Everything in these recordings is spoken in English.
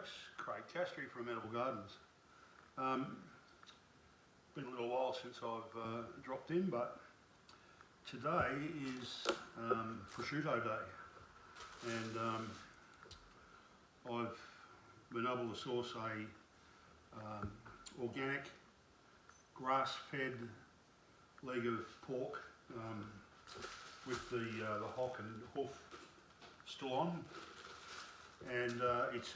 folks, Craig Tastry from Edible Gardens. Been a little while since I've dropped in, but today is Prosciutto Day, and I've been able to source a organic grass-fed leg of pork with the hock and hoof still on, and it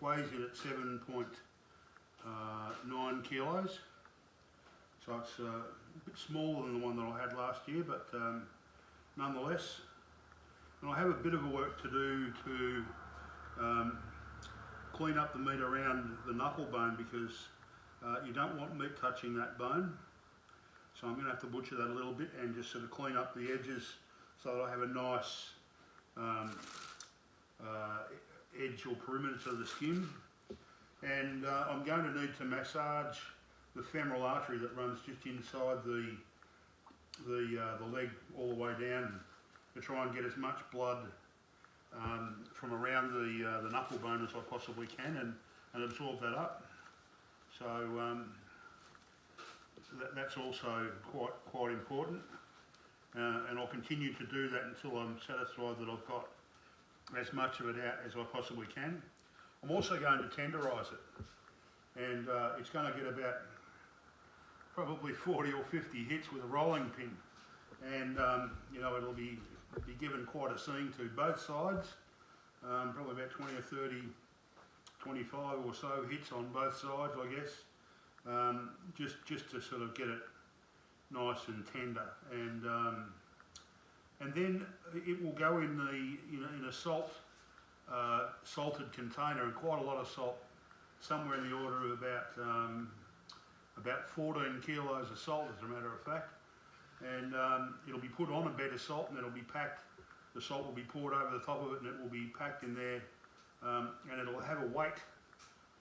weighs in at 7.9 kilos, so it's a bit smaller than the one that I had last year, but nonetheless. And I have a bit of a work to do to clean up the meat around the knuckle bone, because you don't want meat touching that bone. So I'm going to have to butcher that a little bit and just sort of clean up the edges so that I have a nice edge or perimeter to the skin. And I'm going to need to massage the femoral artery that runs just inside the leg all the way down, to try and get as much blood from around the knuckle bone as I possibly can, and absorb that up. So that's also quite important, and I'll continue to do that until I'm satisfied that I've got as much of it out as I possibly can. I'm also going to tenderise it, and it's going to get about probably 40 or 50 hits with a rolling pin, and you know, it'll be given quite a seeing to both sides, probably about 20 or 30, 25 or so hits on both sides, I guess, just to sort of get it nice and tender, and then it will go in in a salted container, and quite a lot of salt, somewhere in the order of about 14 kilos of salt, as a matter of fact. And it'll be put on a bed of salt, and it'll be packed. The salt will be poured over the top of it, and it will be packed in there, and it'll have a weight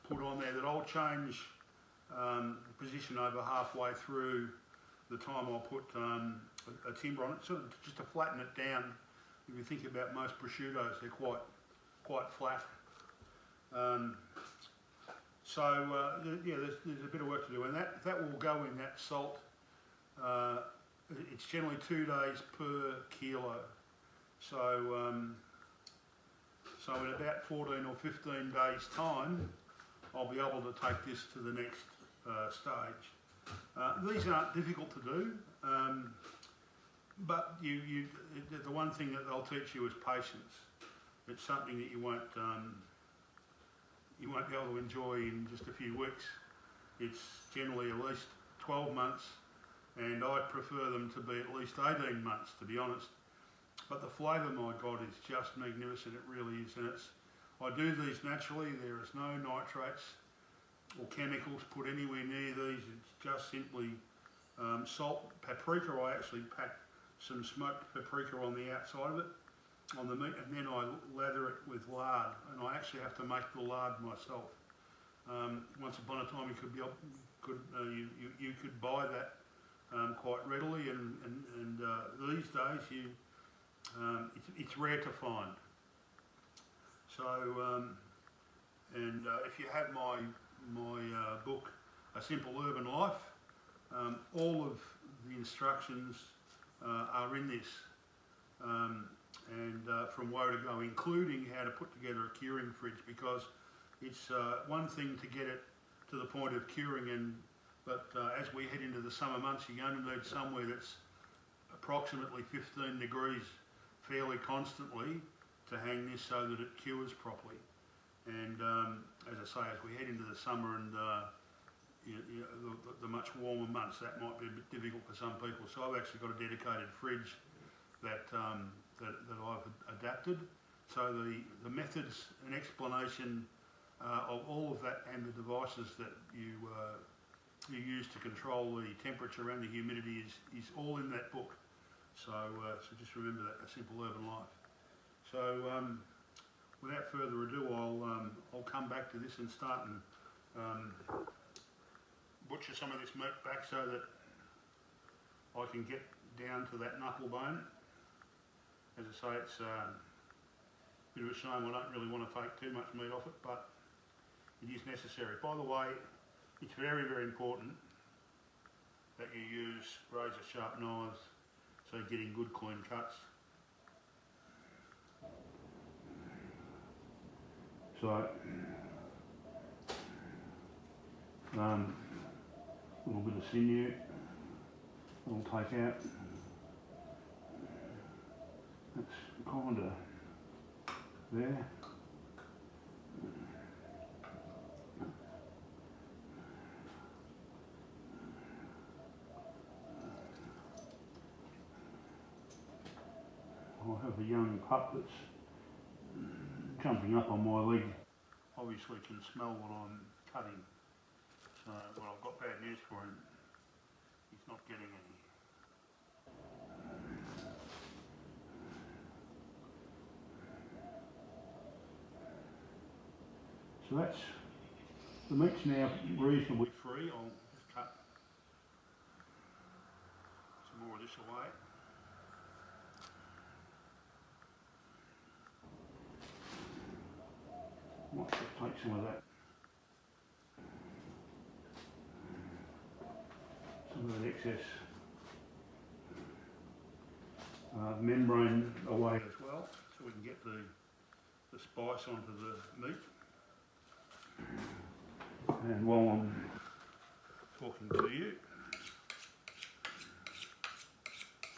put on there that I'll change position over halfway through the time I'll put a timber on it, sort of just to flatten it down. If you think about most prosciuttos, they're quite flat. Yeah, there's a bit of work to do, and that will go in that salt. It's generally 2 days per kilo. So in about 14 or 15 days' time, I'll be able to take this to the next stage. These aren't difficult to do, but the one thing that they'll teach you is patience. It's something that you won't be able to enjoy in just a few weeks. It's generally at least 12 months, and I'd prefer them to be at least 18 months, to be honest. But the flavour, my God, is just magnificent. It really is, and I do these naturally. There is no nitrates or chemicals put anywhere near these. It's just simply salt, paprika. I actually pack some smoked paprika on the outside of it, on the meat, and then I lather it with lard, and I actually have to make the lard myself. Once upon a time, you could buy that quite readily, and these days it's rare to find. So if you have my book, A Simple Urban Life, all of the instructions are in this, and from woe to go, including how to put together a curing fridge, because it's one thing to get it to the point of curing, but as we head into the summer months, you're going to need somewhere that's approximately 15 degrees fairly constantly to hang this so that it cures properly. And as I say, as we head into the summer and the much warmer months, that might be a bit difficult for some people. So I've actually got a dedicated fridge that I've adapted. So the methods and explanation of all of that, and the devices that you use to control the temperature and the humidity is all in that book. So just remember that, A Simple Urban Life. So without further ado, I'll come back to this and start and butcher some of this meat back so that I can get down to that knuckle bone. As I say, it's a bit of a shame I don't really want to take too much meat off it, but it is necessary. By the way, it's very, very important that you use razor sharp knives so you're getting good clean cuts. So, a little bit of sinew we'll take out. That's kind of there. I have a young pup that's jumping up on my leg. Obviously can smell what I'm cutting. So, well, I've got bad news for him. He's not getting any. So that's, the meat's now reasonably free. I'll just cut some more of this away. Might just take some of that, excess membrane away as well, so we can get the spice onto the meat. And while I'm talking to you,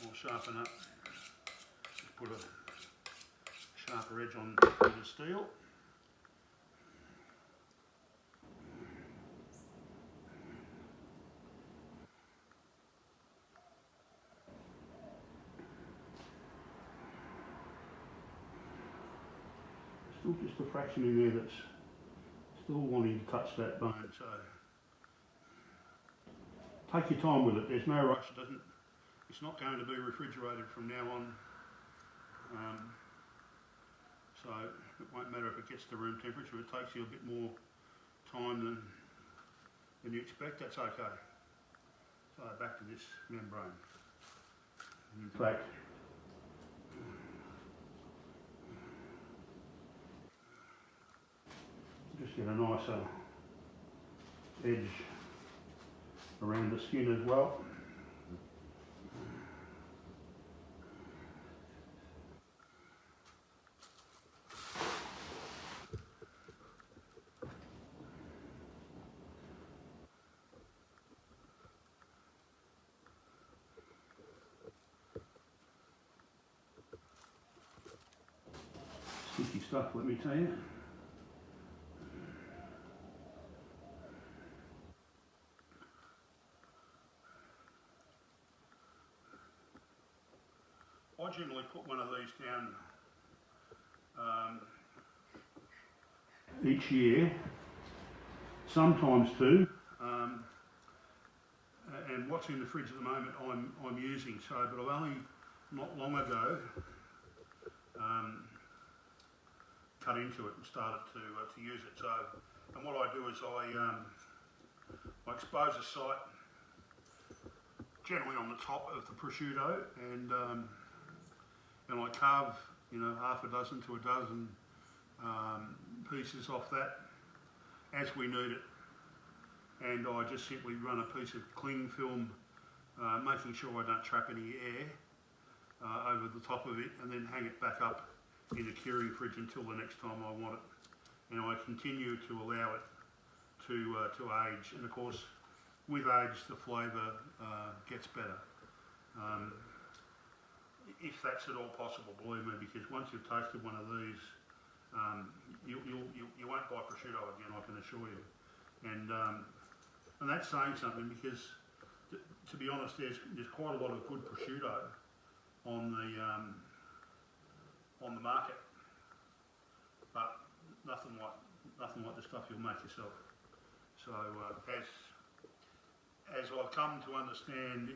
I'll sharpen up, just put a sharper edge on the steel. Still just a fraction in there that's still wanting to touch that bone, so take your time with it. There's no rush. It's not going to be refrigerated from now on, so it won't matter if it gets to room temperature. It takes you a bit more time than you expect. That's okay. So back to this membrane. In fact, just get a nicer edge around the skin as well. Sticky stuff, let me tell you. I generally put one of these down each year, sometimes two, and what's in the fridge at the moment I'm using. So, but I've only not long ago cut into it and started to use it. So, and what I do is I expose a sight generally on the top of the prosciutto, and I carve, half a dozen to a dozen pieces off that as we need it. And I just simply run a piece of cling film, making sure I don't trap any air over the top of it, and then hang it back up in a curing fridge until the next time I want it. And I continue to allow it to age, and of course with age the flavour gets better. If that's at all possible, believe me, because once you've tasted one of these, you won't buy prosciutto again, I can assure you. And that's saying something, because to be honest, there's quite a lot of good prosciutto on the market, but nothing like the stuff you'll make yourself. So as I've come to understand,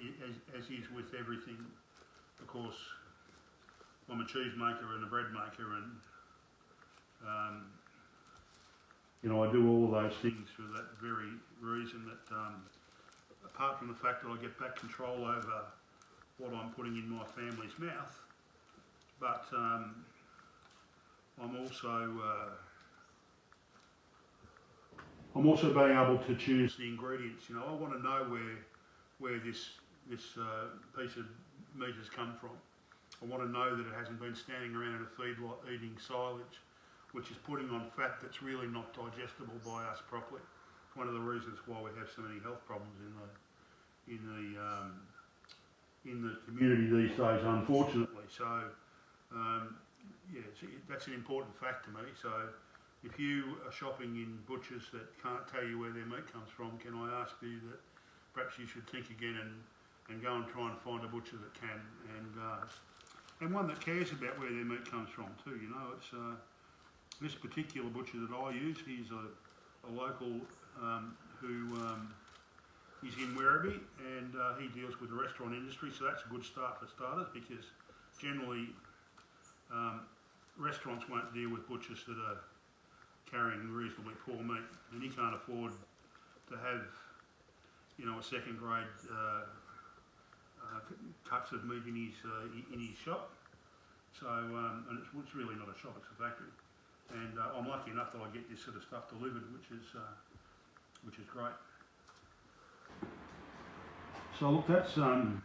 as is with everything, of course, I'm a cheese maker and a bread maker, and I do all of those things for that very reason, that apart from the fact that I get back control over what I'm putting in my family's mouth, but I'm also I'm also being able to choose the ingredients. You know, I want to know where this piece of meat has come from. I want to know that it hasn't been standing around in a feedlot eating silage, which is putting on fat that's really not digestible by us properly. It's one of the reasons why we have so many health problems in the community these days, unfortunately. So, yeah, that's an important fact to me. So, if you are shopping in butchers that can't tell you where their meat comes from, can I ask you that perhaps you should think again and go and try and find a butcher that can, and one that cares about where their meat comes from too. You know, it's this particular butcher that I use. He's a local who is in Werribee, and he deals with the restaurant industry. So that's a good start for starters, because generally restaurants won't deal with butchers that are carrying reasonably poor meat, and he can't afford to have, you know, a second grade cuts of meat in his shop. So, and it's really not a shop; it's a factory. And I'm lucky enough that I get this sort of stuff delivered, which is great. So look, that's slowly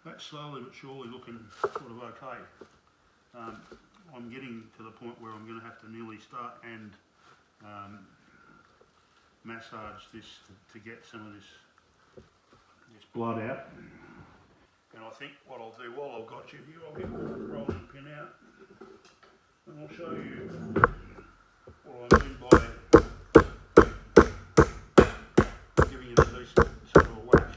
but surely looking sort of okay. I'm getting to the point where I'm going to have to nearly start and massage this to get some of this blood out. And I think what I'll do while I've got you here, I'll get my rolling pin out and I'll show you what I mean by giving it a decent sort of whack.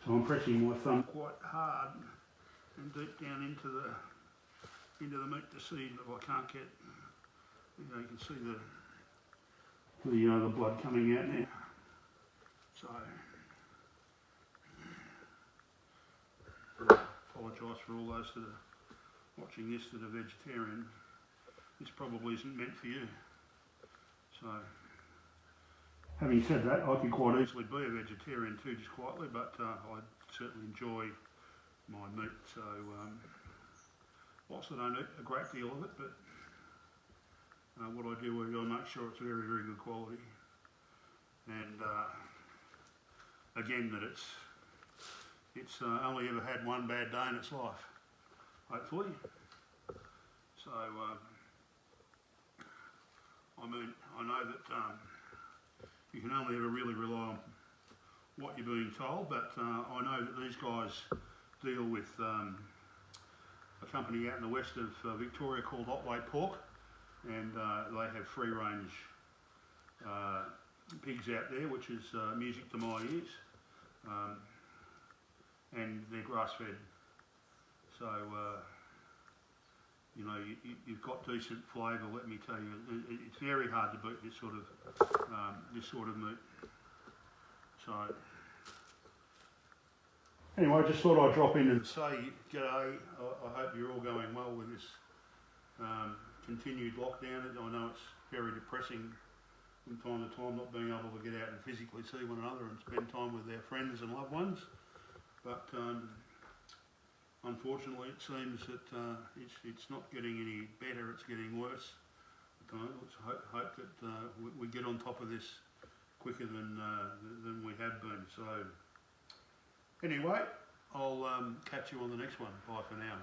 So I'm pressing my thumb quite hard and deep down into the meat to see if I can't get, you know, you can see the blood coming out now. So apologise for all those that are watching this that are vegetarian. This probably isn't meant for you. So, having said that, I could quite easily be a vegetarian too, just quietly, but I certainly enjoy my meat. So, whilst I don't eat a great deal of it, but what I do is I make sure it's very, very good quality. And again, that it's only ever had one bad day in its life, hopefully. So, I mean, I know that you can only ever really rely on what you're being told, but I know that these guys deal with a company out in the west of Victoria called Otway Pork, and they have free range pigs out there, which is music to my ears, and they're grass fed. So you know, you've got decent flavour. Let me tell you, it's very hard to beat this sort of meat. So anyway, I just thought I'd drop in and say g'day. I hope you're all going well with this continued lockdown. I know it's very depressing from time to time not being able to get out and physically see one another and spend time with their friends and loved ones, but unfortunately, it seems that it's not getting any better, it's getting worse. Let's hope that we get on top of this quicker than we have been. So, anyway, I'll catch you on the next one. Bye for now.